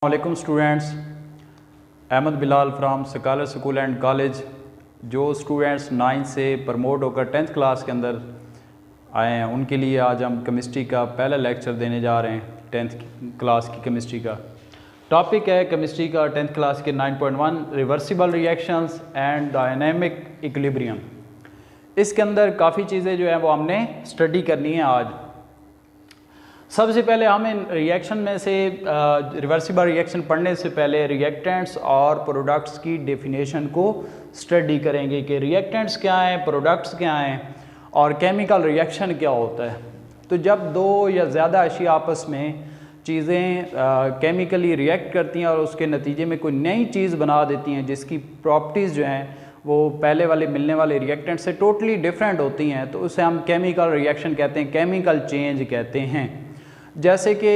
वालेकुम students, Ahmed Bilal from scholar school and college. जो students 9 से प्रमोट होकर 10th क्लास के अंदर आए हैं उनके लिए आज हम केमिस्ट्री का पहला लेक्चर देने जा रहे हैं। 10th क्लास की केमिस्ट्री का टॉपिक है केमिस्ट्री का 10th क्लास के 9.1 reversible reactions and dynamic equilibrium. इसके अंदर काफ़ी चीज़ें जो हैं वो हमने स्टडी करनी है आज। सबसे पहले हम इन रिएक्शन में से रिवर्सिबल रिएक्शन पढ़ने से पहले रिएक्टेंट्स और प्रोडक्ट्स की डेफिनेशन को स्टडी करेंगे कि रिएक्टेंट्स क्या हैं, प्रोडक्ट्स क्या हैं और केमिकल रिएक्शन क्या होता है। तो जब दो या ज़्यादा अशिया आपस में चीज़ें केमिकली रिएक्ट करती हैं और उसके नतीजे में कोई नई चीज़ बना देती हैं जिसकी प्रॉपर्टीज़ जो हैं वो पहले वाले मिलने वाले रिएक्टेंट से टोटली डिफरेंट होती हैं, तो उसे हम केमिकल रिएक्शन कहते हैं, केमिकल चेंज कहते हैं। जैसे कि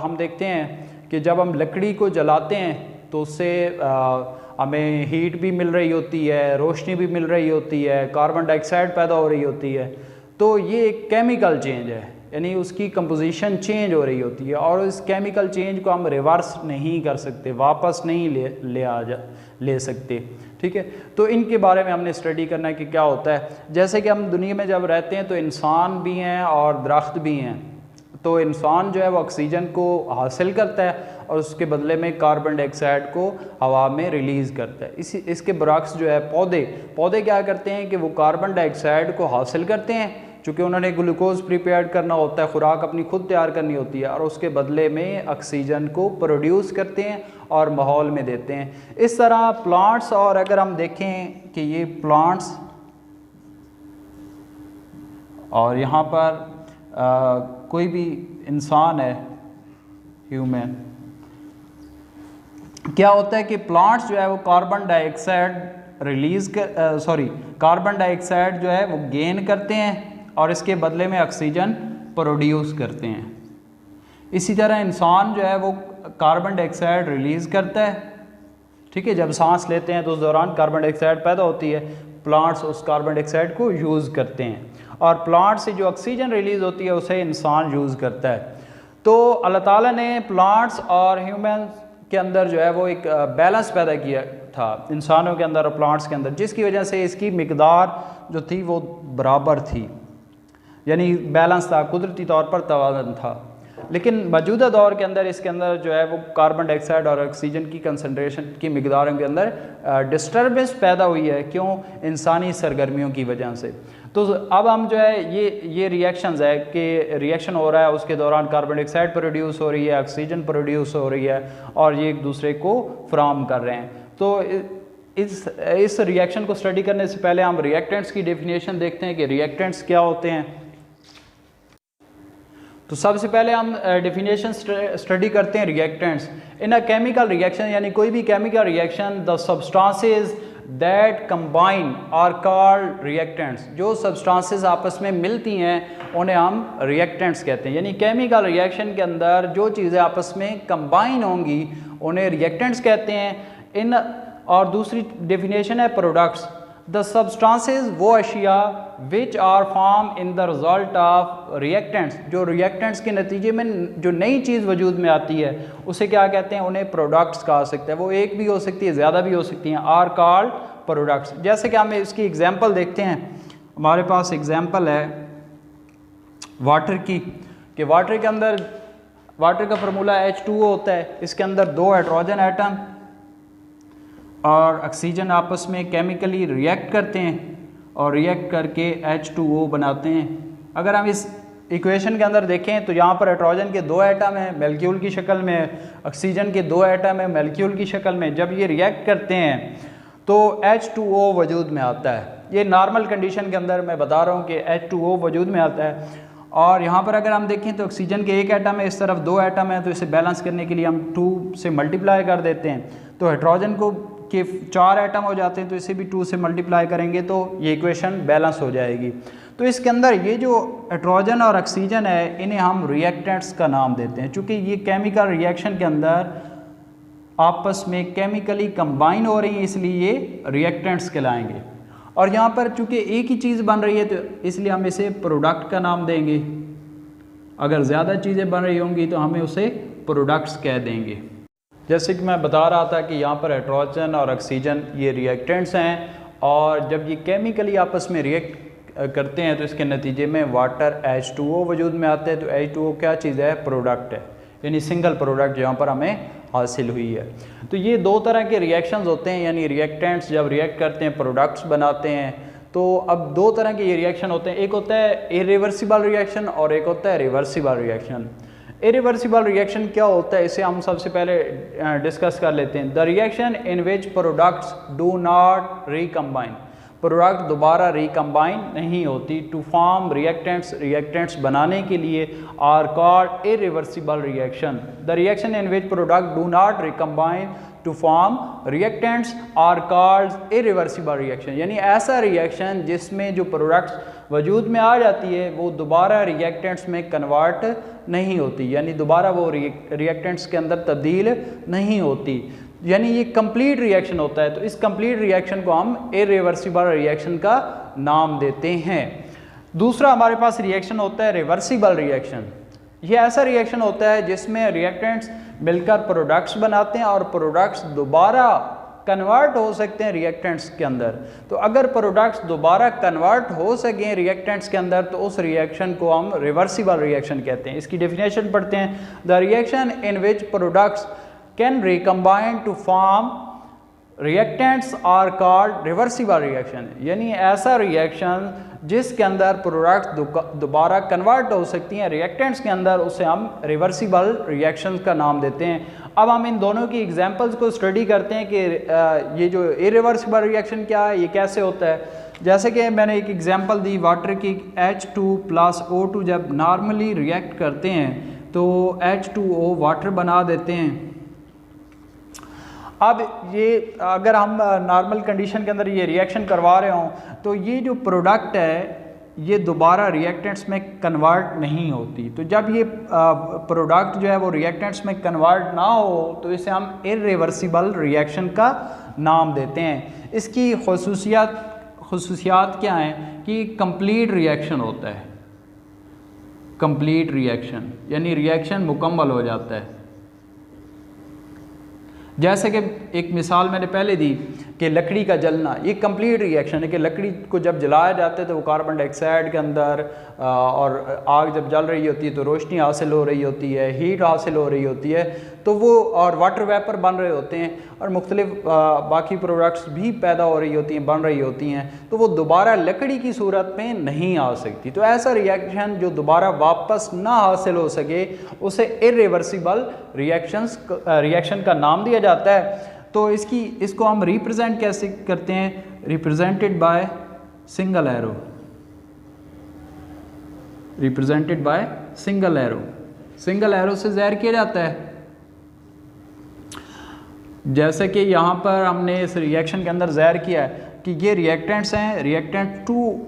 हम देखते हैं कि जब हम लकड़ी को जलाते हैं तो उससे हमें हीट भी मिल रही होती है, रोशनी भी मिल रही होती है, कार्बन डाइऑक्साइड पैदा हो रही होती है। तो ये एक केमिकल चेंज है, यानी उसकी कंपोजिशन चेंज हो रही होती है और इस केमिकल चेंज को हम रिवर्स नहीं कर सकते, वापस नहीं ले सकते। ठीक है, तो इनके बारे में हमने स्टडी करना है कि क्या होता है। जैसे कि हम दुनिया में जब रहते हैं तो इंसान भी हैं और दरख्त भी हैं। तो इंसान जो है वो ऑक्सीजन को हासिल करता है और उसके बदले में कार्बन डाइऑक्साइड को हवा में रिलीज़ करता है। इसके बरक्स जो है पौधे क्या करते हैं कि वो कार्बन डाइऑक्साइड को हासिल करते हैं, चूँकि उन्होंने ग्लूकोज प्रिपेयर करना होता है, खुराक अपनी खुद तैयार करनी होती है, और उसके बदले में ऑक्सीजन को प्रोड्यूस करते हैं और माहौल में देते हैं। इस तरह प्लांट्स, और अगर हम देखें कि ये प्लांट्स और यहाँ पर कोई भी इंसान है, ह्यूमन, क्या होता है कि प्लांट्स जो है वो कार्बन डाइऑक्साइड जो है वो गेन करते हैं और इसके बदले में ऑक्सीजन प्रोड्यूस करते हैं। इसी तरह इंसान जो है वो कार्बन डाइऑक्साइड रिलीज़ करता है। ठीक है, जब सांस लेते हैं तो उस दौरान कार्बन डाइऑक्साइड पैदा होती है, प्लांट्स उस कार्बन डाइऑक्साइड को यूज़ करते हैं और प्लांट से जो ऑक्सीजन रिलीज़ होती है उसे इंसान यूज़ करता है। तो अल्लाह ताला ने प्लांट्स और ह्यूमन के अंदर जो है वो एक बैलेंस पैदा किया था, इंसानों के अंदर और प्लांट्स के अंदर, जिसकी वजह से इसकी मिकदार जो थी वो बराबर थी, यानी बैलेंस था, कुदरती तौर पर तवाज़ुन था। लेकिन मौजूदा दौर के अंदर इसके अंदर जो है वो कार्बन डाइऑक्साइड और ऑक्सीजन की कंसंट्रेशन की मिकदारों के अंदर डिस्टर्बेंस पैदा हुई है। क्यों? इंसानी सरगर्मियों की वजह से। तो अब हम जो है ये रिएक्शंस है कि रिएक्शन हो रहा है, उसके दौरान कार्बन डाइऑक्साइड प्रोड्यूस हो रही है, ऑक्सीजन प्रोड्यूस हो रही है और ये एक दूसरे को फ्राहम कर रहे हैं। तो इस रिएक्शन को स्टडी करने से पहले हम रिएक्टेंट्स की डेफिनेशन देखते हैं कि रिएक्टेंट्स क्या होते हैं। तो सबसे पहले हम डेफिनेशन स्टडी करते हैं reactants. In a chemical reaction, यानी कोई भी chemical reaction, the substances that combine are called reactants. जो सब्सटेंसेस आपस में मिलती हैं उन्हें हम रिएक्टेंट्स कहते हैं। यानी केमिकल रिएक्शन के अंदर जो चीज़ें आपस में कंबाइन होंगी उन्हें रिएक्टेंट्स कहते हैं। और दूसरी डेफिनेशन है प्रोडक्ट्स। द सब्सटेंसेस वो अशिया which are form in the result of reactants, जो रिएक्टेंट्स के नतीजे में जो नई चीज़ वजूद में आती है उसे क्या कहते हैं? उन्हें प्रोडक्ट्स कहा सकते हैं। वो एक भी हो सकती है, ज़्यादा भी हो सकती हैं, आर कॉल्ड प्रोडक्ट्स। जैसे कि हम इसकी एग्जांपल देखते हैं, हमारे पास एग्जांपल है वाटर की, कि वाटर के अंदर वाटर का फार्मूला H2O होता है। इसके अंदर 2 हाइड्रोजन एटम और ऑक्सीजन आपस में केमिकली रिएक्ट करते हैं और रिएक्ट करके H2O बनाते हैं। अगर हम इस इक्वेशन के अंदर देखें तो यहाँ पर हाइड्रोजन के 2 एटम हैं मॉलिक्यूल की शक्ल में, ऑक्सीजन के 2 एटम हैं मॉलिक्यूल की शक्ल में। जब ये रिएक्ट करते हैं तो H2O वजूद में आता है। ये नॉर्मल कंडीशन के अंदर मैं बता रहा हूँ कि H2O वजूद में आता है। और यहाँ पर अगर हम देखें तो ऑक्सीजन के 1 एटम है, इस तरफ 2 एटम है, तो इसे बैलेंस करने के लिए हम 2 से मल्टीप्लाई कर देते हैं। तो हाइड्रोजन को के 4 एटम हो जाते हैं, तो इसे भी 2 से मल्टीप्लाई करेंगे तो ये इक्वेशन बैलेंस हो जाएगी। तो इसके अंदर ये जो हाइड्रोजन और ऑक्सीजन है इन्हें हम रिएक्टेंट्स का नाम देते हैं, चूँकि ये केमिकल रिएक्शन के अंदर आपस में केमिकली कंबाइन हो रही हैं, इसलिए ये रिएक्टेंट्स कहलाएंगे। और यहाँ पर चूँकि एक ही चीज़ बन रही है तो इसलिए हम इसे प्रोडक्ट का नाम देंगे। अगर ज़्यादा चीज़ें बन रही होंगी तो हमें उसे प्रोडक्ट्स कह देंगे। जैसे कि मैं बता रहा था कि यहाँ पर हाइड्रोजन और ऑक्सीजन ये रिएक्टेंट्स हैं, और जब ये केमिकली आपस में रिएक्ट करते हैं तो इसके नतीजे में वाटर H2O वजूद में आता है। तो H2O क्या चीज़ है? प्रोडक्ट है, यानी सिंगल प्रोडक्ट यहाँ पर हमें हासिल हुई है। तो ये दो तरह के रिएक्शंस होते हैं, यानी रिएक्टेंट्स जब रिएक्ट करते हैं प्रोडक्ट्स बनाते हैं। तो अब दो तरह के ये रिएक्शन होते हैं, एक होता है इरिवर्सिबल रिएक्शन और एक होता है रिवर्सिबल रिएक्शन। इरिवर्सिबल रिएक्शन क्या होता है, इसे हम सबसे पहले डिस्कस कर लेते हैं। The reaction in which products do not recombine, product दोबारा रिकम्बाइन नहीं होती। टू फॉर्म रिएक्टेंट्स, रिएक्टेंट्स बनाने के लिए are called irreversible reaction. The reaction in which product do not recombine to form reactants are called irreversible reaction, यानी ऐसा reaction जिसमें जो प्रोडक्ट्स वजूद में आ जाती है वो दोबारा रिएक्टेंट्स में कन्वर्ट नहीं होती, यानी दोबारा वो रिएक्टेंट्स के अंदर तब्दील नहीं होती, यानी ये कंप्लीट रिएक्शन होता है। तो इस कंप्लीट रिएक्शन को हम इरिवर्सिबल रिएक्शन का नाम देते हैं। दूसरा हमारे पास रिएक्शन होता है रिवर्सिबल रिएक्शन। ये ऐसा रिएक्शन होता है जिसमें रिएक्टेंट्स मिलकर प्रोडक्ट्स बनाते हैं और प्रोडक्ट्स दोबारा कन्वर्ट हो सकते हैं रिएक्टेंट्स के अंदर। तो अगर प्रोडक्ट्स दोबारा कन्वर्ट हो सकें रिएक्टेंट्स के अंदर तो उस रिएक्शन को हम रिवर्सिबल रिएक्शन कहते हैं। इसकी डेफिनेशन पढ़ते हैं। The reaction in which products can recombine to form reactants are called reversible reaction, यानी ऐसा रिएक्शन जिसके अंदर प्रोडक्ट्स दोबारा कन्वर्ट हो सकती हैं रिएक्टेंट्स के अंदर, उसे हम रिवर्सिबल रिएक्शन का नाम देते हैं। अब हम इन दोनों की एग्जांपल्स को स्टडी करते हैं कि ये जो इरिवर्सिबल रिएक्शन क्या है, ये कैसे होता है। जैसे कि मैंने एक एग्जांपल दी, वाटर की H2 + O2 जब नॉर्मली रिएक्ट करते हैं तो H2O वाटर बना देते हैं। अब ये अगर हम नॉर्मल कंडीशन के अंदर ये रिएक्शन करवा रहे हों तो ये जो प्रोडक्ट है ये दोबारा रिएक्टेंट्स में कन्वर्ट नहीं होती। तो जब ये प्रोडक्ट जो है वो रिएक्टेंट्स में कन्वर्ट ना हो तो इसे हम इरिवर्सिबल रिएक्शन का नाम देते हैं। इसकी खसूसियात क्या हैं कि कंप्लीट रिएक्शन होता है, कंप्लीट रिएक्शन यानी रिएक्शन मुकम्मल हो जाता है। जैसे कि एक मिसाल मैंने पहले दी कि लकड़ी का जलना, ये कंप्लीट रिएक्शन है कि लकड़ी को जब जलाया जाता है तो वो कार्बन डाइऑक्साइड के अंदर और आग जब जल रही होती है तो रोशनी हासिल हो रही होती है, हीट हासिल हो रही होती है, तो वो और वाटर वेपर बन रहे होते हैं और मुख्तलिफ बाकी प्रोडक्ट्स भी पैदा हो रही होती हैं, बन रही होती हैं, तो वो दोबारा लकड़ी की सूरत में नहीं आ सकती। तो ऐसा रिएक्शन जो दोबारा वापस ना हासिल हो सके उसे इरिवर्सिबल रिएक्शन का नाम दिया जाता है। तो इसको हम रिप्रेजेंट कैसे करते हैं? Represented by single arrow, represented by single arrow. Single arrow से ज़ाहिर किया जाता है। जैसे कि यहाँ पर हमने इस रिएक्शन के अंदर ज़ाहिर किया है कि ये रिएक्टेंट्स हैं, रिएक्टेंट टू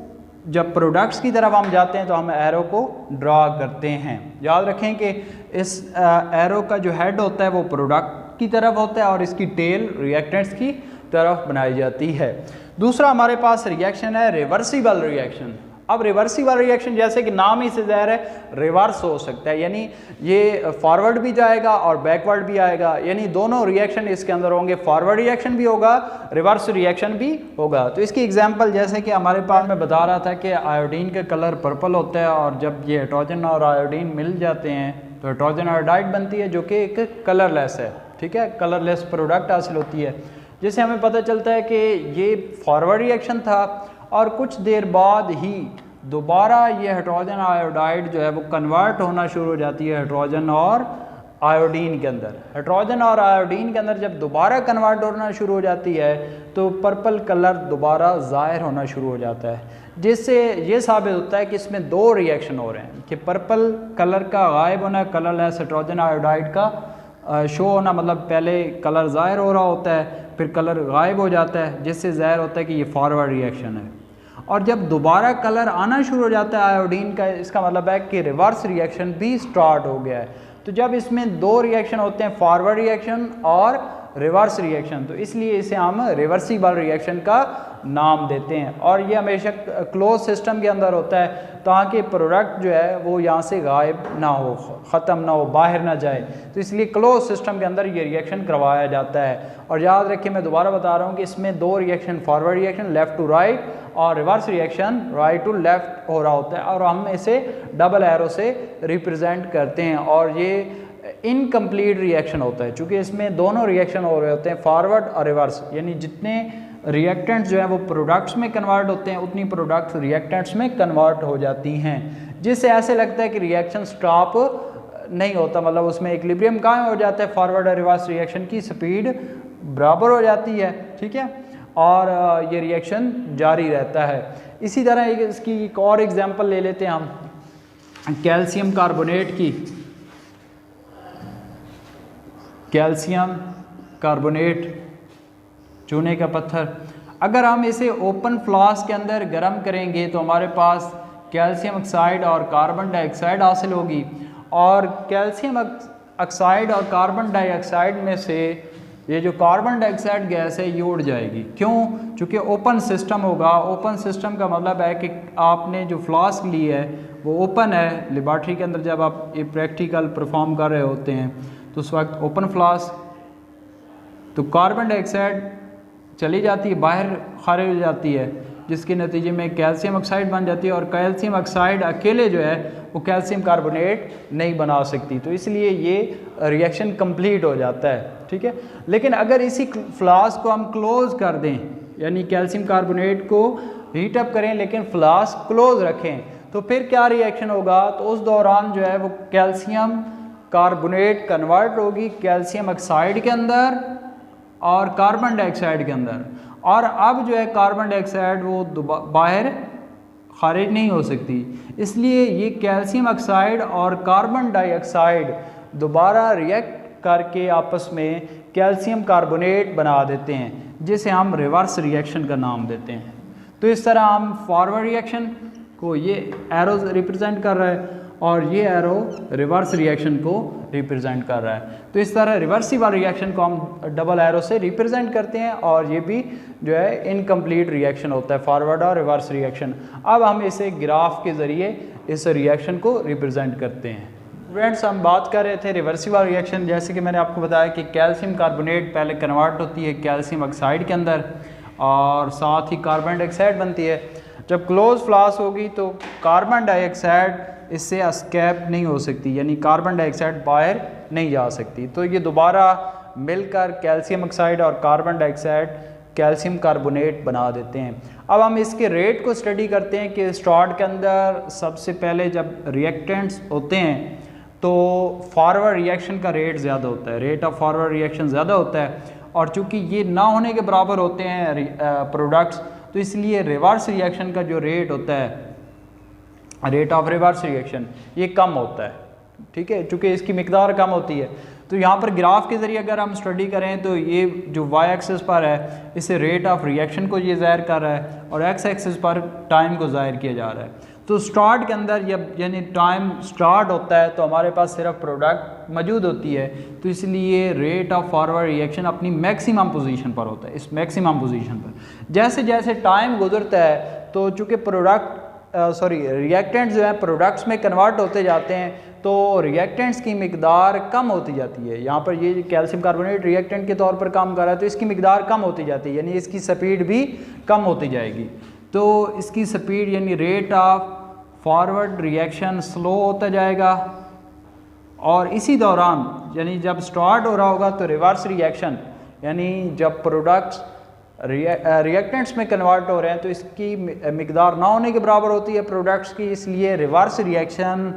जब प्रोडक्ट्स की तरफ हम जाते हैं तो हम एरो को ड्रा करते हैं। याद रखें कि इस एरो का जो हेड होता है वो प्रोडक्ट की तरफ होता है और इसकी टेल रिएक्टेंट्स की तरफ बनाई जाती है। दूसरा हमारे पास रिएक्शन है रिवर्सिबल रिएक्शन। अब रिवर्सिबल रिएक्शन जैसे कि नाम ही से ज़ाहिर है रिवर्स हो सकता है, यानी ये फॉरवर्ड भी जाएगा और बैकवर्ड भी आएगा, यानी दोनों रिएक्शन इसके अंदर होंगे, फॉरवर्ड रिएक्शन भी होगा, रिवर्स रिएक्शन भी होगा। तो इसकी एग्जांपल जैसे कि हमारे पास मैं बता रहा था कि आयोडीन का कलर पर्पल होता है और जब ये हाइड्रोजन और आयोडीन मिल जाते हैं तो हाइड्रोजन आयोडाइड बनती है जो कि एक कलरलेस है, ठीक है, कलरलेस प्रोडक्ट हासिल होती है, जिससे हमें पता चलता है कि ये फॉरवर्ड रिएक्शन था और कुछ देर बाद ही दोबारा ये हाइड्रोजन आयोडाइड जो है वो कन्वर्ट होना शुरू हो जाती है हाइड्रोजन और आयोडीन के अंदर। हाइड्रोजन और आयोडीन के अंदर जब दोबारा कन्वर्ट होना शुरू हो जाती है तो पर्पल कलर दोबारा ज़ाहिर होना शुरू हो जाता है, जिससे ये साबित होता है कि इसमें दो रिएक्शन हो रहे हैं कि पर्पल कलर का गायब होना, कलरलेस हाइड्रोजन आयोडाइड का शो होना, मतलब पहले कलर ज़ाहिर हो रहा होता है फिर कलर गायब हो जाता है, जिससे ज़ाहिर होता है कि ये फॉरवर्ड रिएक्शन है। और जब दोबारा कलर आना शुरू हो जाता है आयोडीन का, इसका मतलब है कि रिवर्स रिएक्शन भी स्टार्ट हो गया है। तो जब इसमें दो रिएक्शन होते हैं, फॉरवर्ड रिएक्शन और रिवर्स रिएक्शन, तो इसलिए इसे हम रिवर्सिबल रिएक्शन का नाम देते हैं। और ये हमेशा क्लोज सिस्टम के अंदर होता है ताकि प्रोडक्ट जो है वो यहाँ से गायब ना हो, ख़त्म ना हो, बाहर ना जाए, तो इसलिए क्लोज सिस्टम के अंदर ये रिएक्शन करवाया जाता है। और याद रखिए, मैं दोबारा बता रहा हूँ कि इसमें दो reaction, forward reaction left to right और reverse reaction right to left हो रहा होता है, और हम इसे डबल एरो से रिप्रेजेंट करते हैं। और ये इनकम्प्लीट रिएक्शन होता है चूँकि इसमें दोनों रिएक्शन हो रहे होते हैं, फॉरवर्ड और रिवर्स, यानी जितने रिएक्टेंट्स जो है वो प्रोडक्ट्स में कन्वर्ट होते हैं उतनी प्रोडक्ट्स रिएक्टेंट्स में कन्वर्ट हो जाती हैं, जिससे ऐसे लगता है कि रिएक्शन स्टॉप नहीं होता, मतलब उसमें इक्विलिब्रियम कायम हो जाता है, फॉरवर्ड और रिवर्स रिएक्शन की स्पीड बराबर हो जाती है, ठीक है, और ये रिएक्शन जारी रहता है। इसी तरह इसकी एक और एग्जांपल ले लेते हैं हम, कैल्शियम कार्बोनेट की। कैल्शियम कार्बोनेट, चूने का पत्थर, अगर हम इसे ओपन फ्लास्क के अंदर गर्म करेंगे तो हमारे पास कैल्शियम ऑक्साइड और कार्बन डाइऑक्साइड हासिल होगी, और कैल्शियम ऑक्साइड और कार्बन डाइऑक्साइड में से ये जो कार्बन डाइऑक्साइड गैस है ये उड़ जाएगी। क्यों? क्योंकि ओपन सिस्टम होगा। ओपन सिस्टम का मतलब है कि आपने जो फ्लास्क ली है वो ओपन है। लेबॉर्ट्री के अंदर जब आप ये प्रैक्टिकल परफॉर्म कर रहे होते हैं तो उस वक्त ओपन फ्लास्क, तो कार्बन डाइऑक्साइड चली जाती है, बाहर खारिज हो जाती है, जिसके नतीजे में कैल्शियम ऑक्साइड बन जाती है, और कैल्शियम ऑक्साइड अकेले जो है वो कैल्शियम कार्बोनेट नहीं बना सकती, तो इसलिए ये रिएक्शन कंप्लीट हो जाता है, ठीक है। लेकिन अगर इसी फ्लास्क को हम क्लोज कर दें, यानी कैल्शियम कार्बोनेट को हीट अप करें लेकिन फ्लास्क क्लोज रखें, तो फिर क्या रिएक्शन होगा? तो उस दौरान जो है वो कैल्शियम कार्बोनेट कन्वर्ट होगी कैल्शियम ऑक्साइड के अंदर और कार्बन डाइऑक्साइड के अंदर, और अब जो है कार्बन डाइऑक्साइड वो बाहर खारिज नहीं हो सकती, इसलिए ये कैल्शियम ऑक्साइड और कार्बन डाइऑक्साइड दोबारा रिएक्ट करके आपस में कैल्शियम कार्बोनेट बना देते हैं, जिसे हम रिवर्स रिएक्शन का नाम देते हैं। तो इस तरह हम फॉरवर्ड रिएक्शन को ये एरो रिप्रेजेंट कर रहा है और ये एरो रिवर्स रिएक्शन को रिप्रेजेंट कर रहा है। तो इस तरह रिवर्सिबल रिएक्शन को हम डबल एरो से रिप्रेजेंट करते हैं, और ये भी जो है इनकम्प्लीट रिएक्शन होता है, फॉरवर्ड और रिवर्स रिएक्शन। अब हम इसे ग्राफ के ज़रिए इस रिएक्शन को रिप्रेजेंट करते हैं। फ्रेंड्स, हम बात कर रहे थे रिवर्सिबल रिएक्शन, जैसे कि मैंने आपको बताया कि कैल्शियम कार्बोनेट पहले कन्वर्ट होती है कैल्शियम ऑक्साइड के अंदर, और साथ ही कार्बन डाइऑक्साइड बनती है। जब क्लोज फ्लास्क होगी तो कार्बन डाइऑक्साइड इससे एस्केप नहीं हो सकती, यानी कार्बन डाइऑक्साइड बाहर नहीं जा सकती, तो ये दोबारा मिलकर कैल्शियम ऑक्साइड और कार्बन डाइऑक्साइड कैल्शियम कार्बोनेट बना देते हैं। अब हम इसके रेट को स्टडी करते हैं कि स्टार्ट के अंदर सबसे पहले जब रिएक्टेंट्स होते हैं तो फॉरवर्ड रिएक्शन का रेट ज़्यादा होता है, रेट ऑफ फॉरवर्ड रिएक्शन ज़्यादा होता है, और चूँकि ये ना होने के बराबर होते हैं प्रोडक्ट्स, तो इसलिए रिवर्स रिएक्शन का जो रेट होता है, रेट ऑफ रिवर्स रिएक्शन, ये कम होता है, ठीक है, चूँकि इसकी मिकदार कम होती है। तो यहाँ पर ग्राफ के ज़रिए अगर हम स्टडी करें तो ये जो वाई एक्सिस पर है इसे रेट ऑफ रिएक्शन को ये ज़ाहिर कर रहा है, और एक्स एक्सिस पर टाइम को ज़ाहिर किया जा रहा है। तो स्टार्ट के अंदर जब यानी टाइम स्टार्ट होता है तो हमारे पास सिर्फ प्रोडक्ट मौजूद होती है, तो इसलिए रेट ऑफ फॉरवर्ड रिएक्शन अपनी मैक्सिमम पोजीशन पर होता है, इस मैक्सिमम पोजीशन पर। जैसे जैसे टाइम गुजरता है तो चूँकि रिएक्टेंट्स जो है प्रोडक्ट्स में कन्वर्ट होते जाते हैं, तो रिएक्टेंट्स की मिकदार कम होती जाती है। यहाँ पर ये कैल्शियम कार्बोनेट रिएक्टेंट के तौर पर काम कर रहा है, तो इसकी मिकदार कम होती जाती है, यानी इसकी स्पीड भी कम होती जाएगी। तो इसकी स्पीड यानी rate of forward reaction slow होता जाएगा, और इसी दौरान यानी जब स्टार्ट हो रहा होगा तो रिवर्स रिएक्शन, यानी जब प्रोडक्ट्स रिएक्टेंट्स में कन्वर्ट हो रहे हैं तो इसकी मिकदार ना होने के बराबर होती है प्रोडक्ट्स की, इसलिए रिवर्स रिएक्शन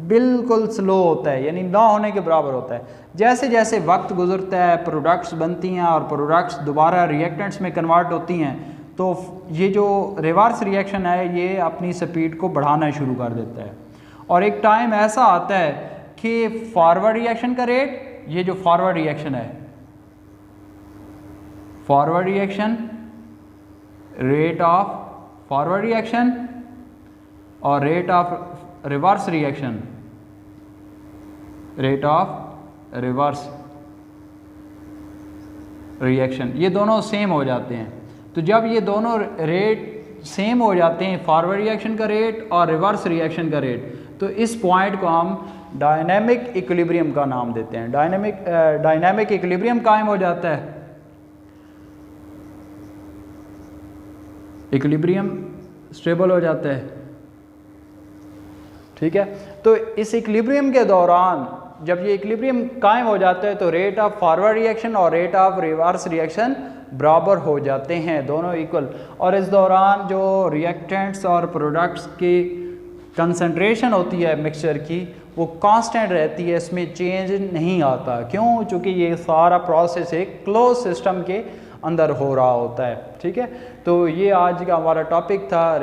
बिल्कुल स्लो होता है, यानी ना होने के बराबर होता है। जैसे जैसे वक्त गुजरता है प्रोडक्ट्स बनती हैं और प्रोडक्ट्स दोबारा रिएक्टेंट्स में कन्वर्ट होती हैं, तो ये जो रिवर्स रिएक्शन है ये अपनी स्पीड को बढ़ाना शुरू कर देता है, और एक टाइम ऐसा आता है कि फॉरवर्ड रिएक्शन का रेट, ये जो फॉरवर्ड रिएक्शन है, forward reaction, rate of forward reaction और rate of reverse reaction, rate of reverse reaction, ये दोनों सेम हो जाते हैं। तो जब ये दोनों रेट सेम हो जाते हैं, फॉरवर्ड रिएक्शन का रेट और रिवर्स रिएक्शन का रेट, तो इस पॉइंट को हम डायनेमिक इक्विलिब्रियम का नाम देते हैं। डायनेमिक इक्विलिब्रियम कायम हो जाता है, इक्विलिब्रियम स्टेबल हो जाता है, ठीक है। तो इस इक्विलिब्रियम के दौरान जब ये इक्विलिब्रियम कायम हो जाता है तो रेट ऑफ फॉरवर्ड रिएक्शन और रेट ऑफ रिवर्स रिएक्शन बराबर हो जाते हैं, दोनों इक्वल। और इस दौरान जो रिएक्टेंट्स और प्रोडक्ट्स की कंसंट्रेशन होती है मिक्सचर की, वो कांस्टेंट रहती है, इसमें चेंज नहीं आता। क्यों? चूँकि ये सारा प्रोसेस एक क्लोज सिस्टम के अंदर हो रहा होता है, ठीक है। तो ये आज का हमारा टॉपिक था।